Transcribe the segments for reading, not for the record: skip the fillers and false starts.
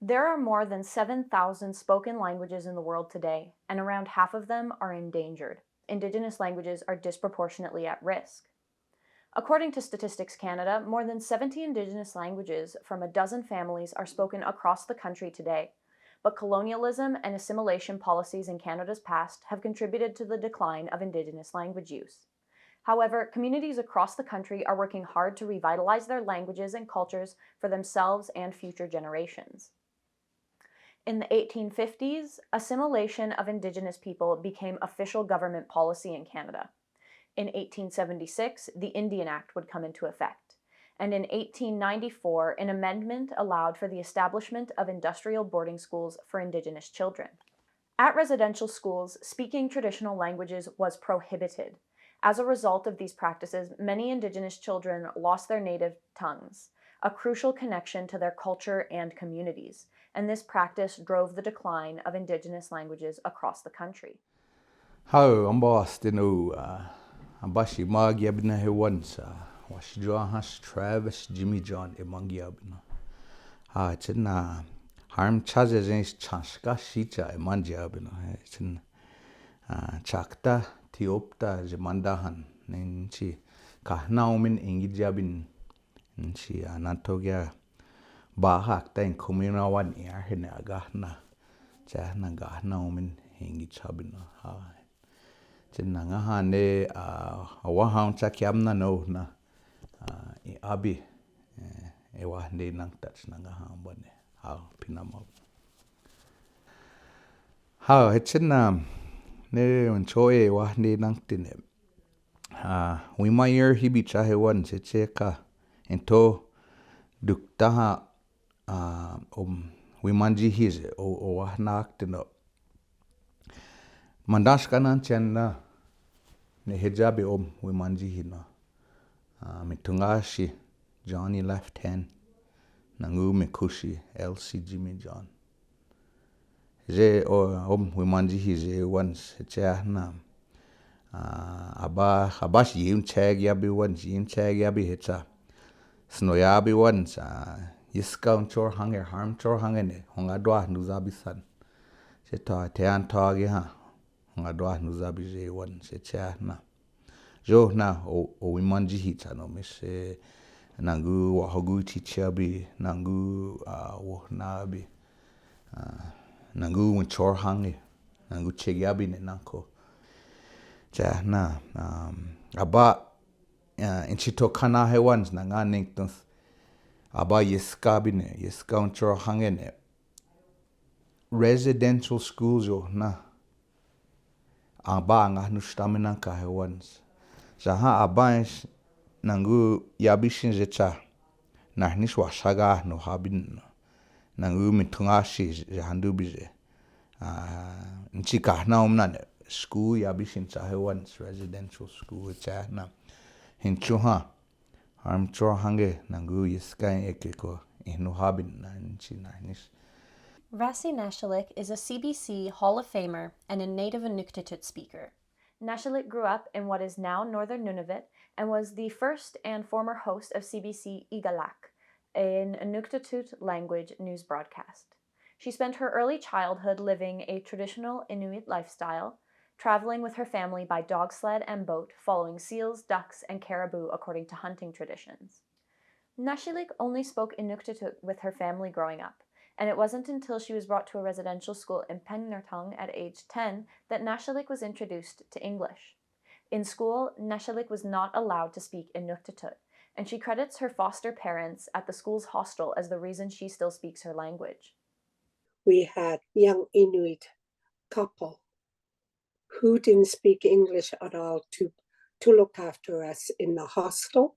There are more than 7,000 spoken languages in the world today, and around half of them are endangered. Indigenous languages are disproportionately at risk. According to Statistics Canada, more than 70 Indigenous languages from a dozen families are spoken across the country today, but colonialism and assimilation policies in Canada's past have contributed to the decline of Indigenous language use. However, communities across the country are working hard to revitalize their languages and cultures for themselves and future generations. In the 1850s, assimilation of Indigenous people became official government policy in Canada. In 1876, the Indian Act would come into effect. And in 1894, an amendment allowed for the establishment of industrial boarding schools for Indigenous children. At residential schools, speaking traditional languages was prohibited. As a result of these practices, many Indigenous children lost their native tongues, a crucial connection to their culture and communities, and this practice drove the decline of Indigenous languages across the country. How ambastinu ambashi magyabna hewansa was Johannes Travis Jimmy John emangyabna. China harm chazes chanska shicha emangyabna. Chin chakta tiopta jemandahan ninchi kahnaumin ingijabin nchi anatogya bahak ta in kuminawan iarhine agahna chahna gahnaumin ingichabina. China nga hane awahang chakyamna no na abi ewa ne nang touch na nga hambane ha pinamo ha china ne unchoe wa ne nang tine we mayer hibi chahewan cheka ento dukta we manji hize o wa nak tino mandash kanan chenna ne hijabi we manji hina mitungashi Johnny left hand nangu mikushi LC Jimmy John je we manji hize once chehna abash yim cheg yabi once yim cheg yabi hecha snoyabi once yiskaun chor hanger harm chor hangene hongadwa nuzabi san cheta tean tagi ha ngadwa nuzabi je wan se chana jo na o imanji hita no mise nangu wa hogu chichabi nangu wo nabi nangu chor hangi nangu chegyabi ne nanko chana aba in chito kana hewans nanga ningtons aba yeskabi ne yeskaun chor hangene residential schools jo na aba nga nustamina ka hewans jaha abans nangu yabishin jecha nahnish washaga no habin nangu mitungashi jahandu bize nchika na umna school yabishin cha hewans residential school cha na hinchuha harmcho hange nangu yiskai ekeko inu habin na nchi nahnish. Rassi Nashalik is a CBC Hall of Famer and a native Inuktitut speaker. Nashalik grew up in what is now northern Nunavut and was the first and former host of CBC Igalaaq, an Inuktitut language news broadcast. She spent her early childhood living a traditional Inuit lifestyle, traveling with her family by dog sled and boat, following seals, ducks, and caribou according to hunting traditions. Nashalik only spoke Inuktitut with her family growing up, and it wasn't until she was brought to a residential school in Pengnartung at age 10 that Nashalik was introduced to English. In school, Nashalik was not allowed to speak Inuktitut, and she credits her foster parents at the school's hostel as the reason she still speaks her language. We had young Inuit couple who didn't speak English at all to look after us in the hostel,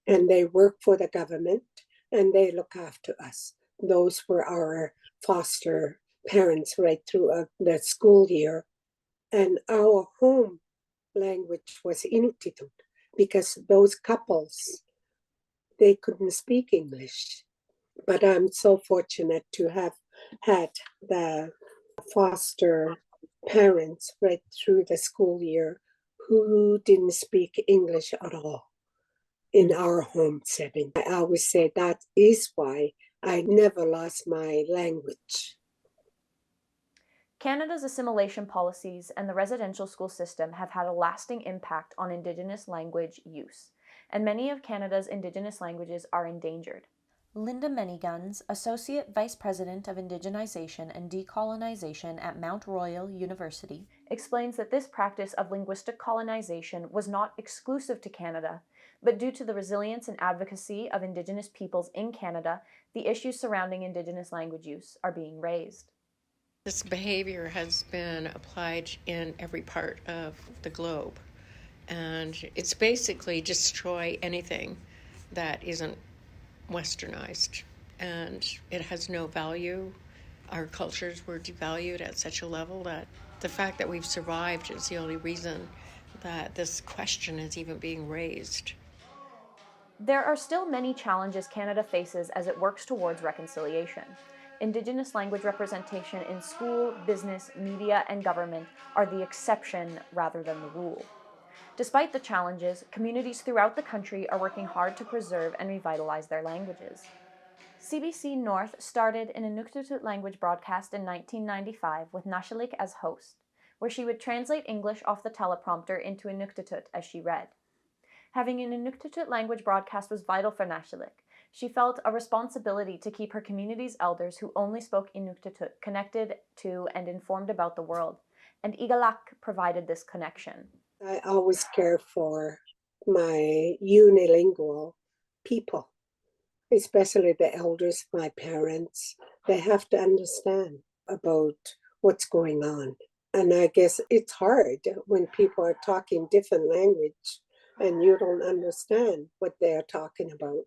and they work for the government and they look after us. Those were our foster parents right through the school year. And our home language was Inuktitut because those couples, they couldn't speak English. But I'm so fortunate to have had the foster parents right through the school year who didn't speak English at all in our home setting. I always say that is why I never lost my language. Canada's assimilation policies and the residential school system have had a lasting impact on Indigenous language use, and many of Canada's Indigenous languages are endangered. Linda Manyguns, Associate Vice President of Indigenization and Decolonization at Mount Royal University, explains that this practice of linguistic colonization was not exclusive to Canada, but due to the resilience and advocacy of Indigenous peoples in Canada, the issues surrounding Indigenous language use are being raised. This behavior has been applied in every part of the globe, and it's basically destroy anything that isn't westernized, and it has no value. Our cultures were devalued at such a level that the fact that we've survived is the only reason that this question is even being raised. There are still many challenges Canada faces as it works towards reconciliation. Indigenous language representation in school, business, media, and government are the exception rather than the rule. Despite the challenges, communities throughout the country are working hard to preserve and revitalize their languages. CBC North started an Inuktitut language broadcast in 1995 with Nashalik as host, where she would translate English off the teleprompter into Inuktitut as she read. Having an Inuktitut language broadcast was vital for Nashalik. She felt a responsibility to keep her community's elders who only spoke Inuktitut connected to and informed about the world, and Igalaaq provided this connection. I always care for my unilingual people, especially the elders, my parents. They have to understand about what's going on. And I guess it's hard when people are talking different language and you don't understand what they're talking about.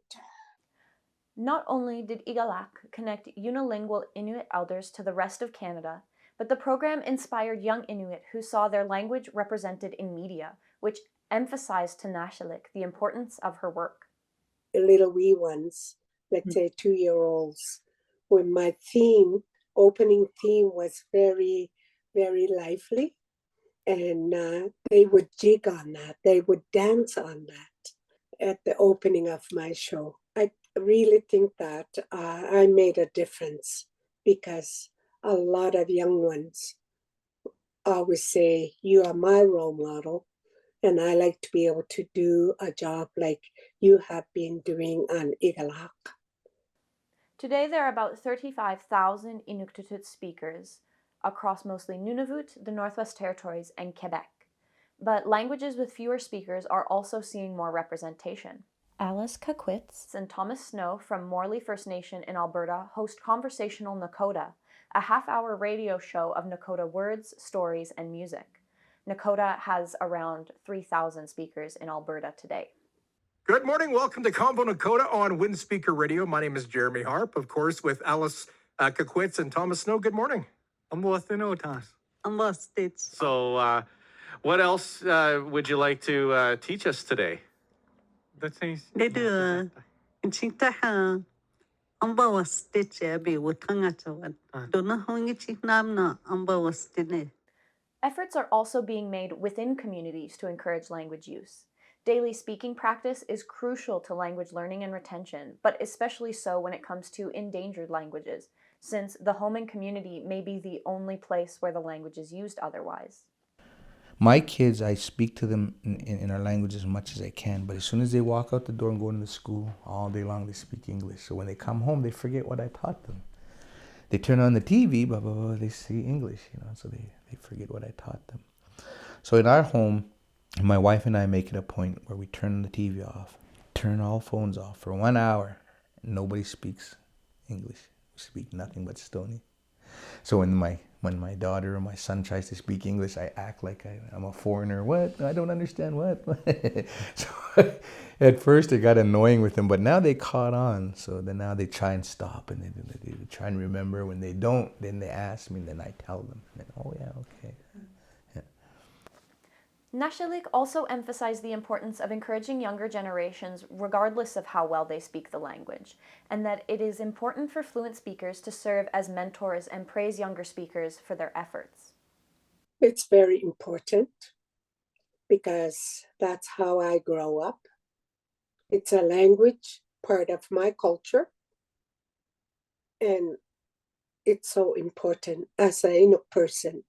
Not only did Igalaaq connect unilingual Inuit elders to the rest of Canada, but the program inspired young Inuit who saw their language represented in media, which emphasized to Nashalik the importance of her work. The little wee ones, let's say 2-year-olds, when my opening theme was very, very lively, and they would jig on that, they would dance on that at the opening of my show. I really think that I made a difference, because a lot of young ones always say, you are my role model, and I like to be able to do a job like you have been doing on Igalaaq. Today there are about 35,000 Inuktitut speakers across mostly Nunavut, the Northwest Territories, and Quebec. But languages with fewer speakers are also seeing more representation. Alice Kakwitz and Thomas Snow from Morley First Nation in Alberta host Conversational Nakoda, a half-hour radio show of Nakoda words, stories, and music. Nakoda has around 3,000 speakers in Alberta today. Good morning. Welcome to Convo Nakoda on Wind Speaker Radio. My name is Jeremy Harp, of course, with Alice Kakwitz and Thomas Snow. Good morning. So, what else would you like to teach us today? Efforts are also being made within communities to encourage language use. Daily speaking practice is crucial to language learning and retention, but especially so when it comes to endangered languages, since the home and community may be the only place where the language is used otherwise. My kids, I speak to them in our language as much as I can, but as soon as they walk out the door and go into school, all day long they speak English. So when they come home, they forget what I taught them. They turn on the TV, blah, blah, blah, they see English, so they forget what I taught them. So in our home, my wife and I make it a point where we turn the TV off, turn all phones off for 1 hour, and nobody speaks English. We speak nothing but Stoney. So when my daughter or my son tries to speak English, I act like I'm a foreigner. What? I don't understand what? So at first it got annoying with them, but now they caught on. So then now they try and stop, and they try and remember. When they don't, then they ask me, and then I tell them. And then, oh yeah, okay. Nashalik also emphasized the importance of encouraging younger generations regardless of how well they speak the language, and that it is important for fluent speakers to serve as mentors and praise younger speakers for their efforts. It's very important because that's how I grow up. It's a language, part of my culture, And it's so important as a Inuk person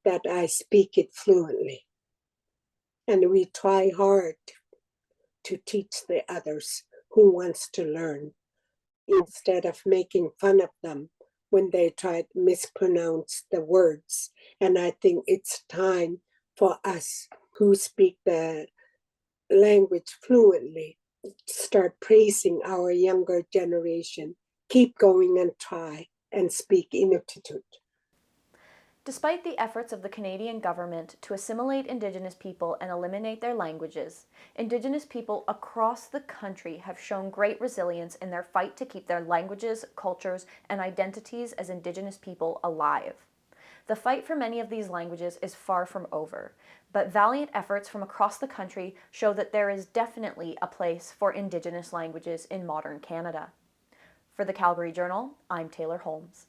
that I speak it fluently. And we try hard to teach the others who wants to learn instead of making fun of them when they try to mispronounce the words. And I think it's time for us who speak the language fluently start praising our younger generation. Keep going and try and speak Inuktitut. Despite the efforts of the Canadian government to assimilate Indigenous people and eliminate their languages, Indigenous people across the country have shown great resilience in their fight to keep their languages, cultures, and identities as Indigenous people alive. The fight for many of these languages is far from over, but valiant efforts from across the country show that there is definitely a place for Indigenous languages in modern Canada. For the Calgary Journal, I'm Taylor Holmes.